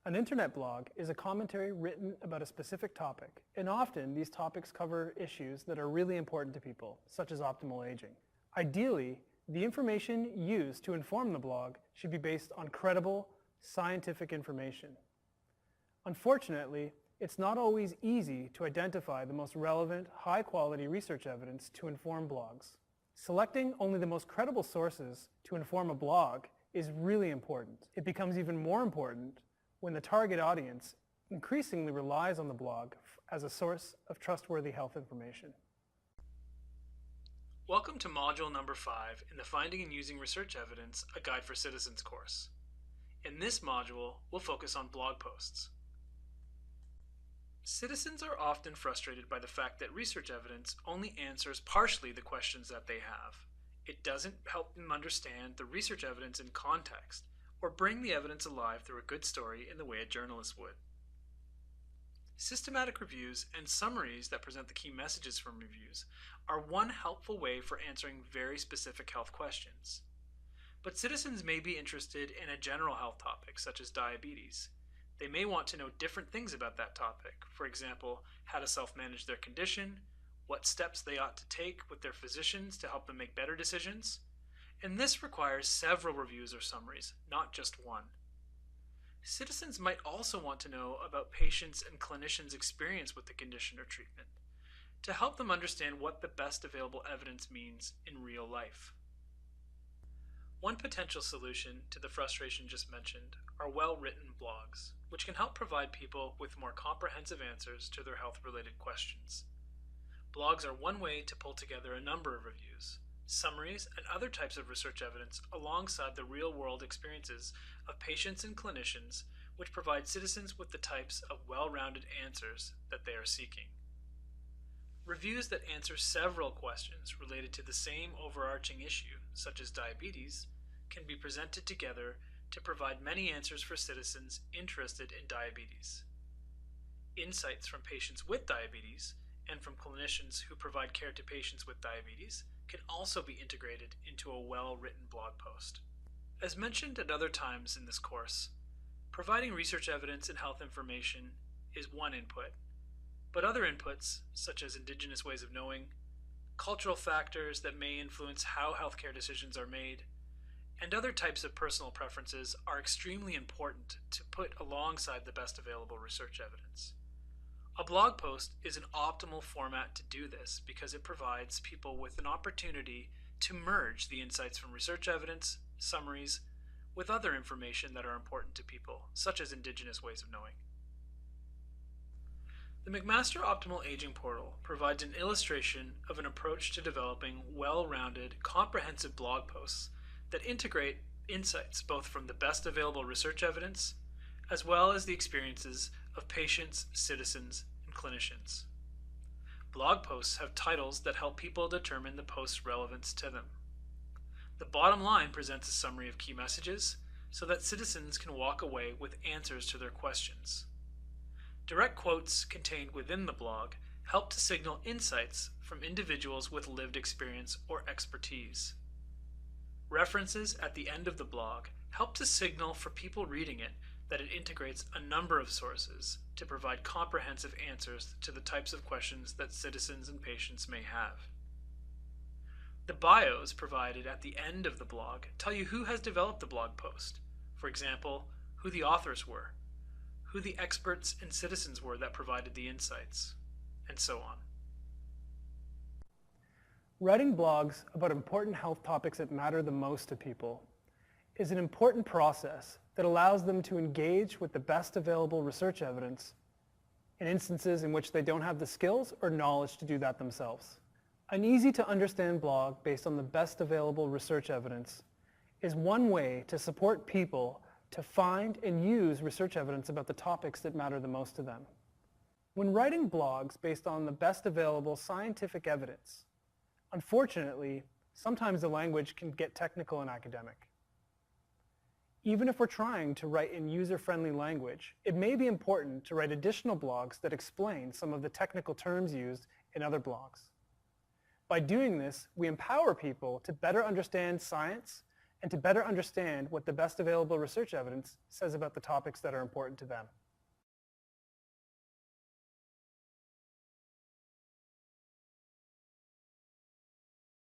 An internet blog is a commentary written about a specific topic, and often these topics cover issues that are really important to people, such as optimal aging. Ideally, the information used to inform the blog should be based on credible, scientific information. Unfortunately, it's not always easy to identify the most relevant, high-quality research evidence to inform blogs. Selecting only the most credible sources to inform a blog is really important. It becomes even more important when the target audience increasingly relies on the blog as a source of trustworthy health information. Welcome to Module number 5 in the Finding and Using Research Evidence, a Guide for Citizens course. In this module, we'll focus on blog posts. Citizens are often frustrated by the fact that research evidence only answers partially the questions that they have. It doesn't help them understand the research evidence in context, or bring the evidence alive through a good story in the way a journalist would. Systematic reviews and summaries that present the key messages from reviews are one helpful way for answering very specific health questions. But citizens may be interested in a general health topic, such as diabetes. They may want to know different things about that topic, for example, how to self-manage their condition, what steps they ought to take with their physicians to help them make better decisions, and this requires several reviews or summaries, not just one. Citizens might also want to know about patients' and clinicians' experience with the condition or treatment, to help them understand what the best available evidence means in real life. One potential solution to the frustration just mentioned are well-written blogs, which can help provide people with more comprehensive answers to their health-related questions. Blogs are one way to pull together a number of reviews, summaries, and other types of research evidence alongside the real-world experiences of patients and clinicians, which provide citizens with the types of well-rounded answers that they are seeking. Reviews that answer several questions related to the same overarching issue, such as diabetes, can be presented together to provide many answers for citizens interested in diabetes. Insights from patients with diabetes and from clinicians who provide care to patients with diabetes can also be integrated into a well-written blog post. As mentioned at other times in this course, providing research evidence and health information is one input, but other inputs, such as indigenous ways of knowing, cultural factors that may influence how healthcare decisions are made, and other types of personal preferences are extremely important to put alongside the best available research evidence. A blog post is an optimal format to do this because it provides people with an opportunity to merge the insights from research evidence, summaries, with other information that are important to people, such as indigenous ways of knowing. The McMaster Optimal Aging Portal provides an illustration of an approach to developing well-rounded, comprehensive blog posts that integrate insights both from the best available research evidence, as well as the experiences of patients, citizens, and clinicians. Blog posts have titles that help people determine the post's relevance to them. The bottom line presents a summary of key messages so that citizens can walk away with answers to their questions. Direct quotes contained within the blog help to signal insights from individuals with lived experience or expertise. References at the end of the blog help to signal for people reading it that it integrates a number of sources to provide comprehensive answers to the types of questions that citizens and patients may have. The bios provided at the end of the blog tell you who has developed the blog post, for example, who the authors were, who the experts and citizens were that provided the insights, and so on. Writing blogs about important health topics that matter the most to people is an important process that allows them to engage with the best available research evidence in instances in which they don't have the skills or knowledge to do that themselves. An easy-to-understand blog based on the best available research evidence is one way to support people to find and use research evidence about the topics that matter the most to them. When writing blogs based on the best available scientific evidence, unfortunately, sometimes the language can get technical and academic. Even if we're trying to write in user-friendly language, it may be important to write additional blogs that explain some of the technical terms used in other blogs. By doing this, we empower people to better understand science and to better understand what the best available research evidence says about the topics that are important to them.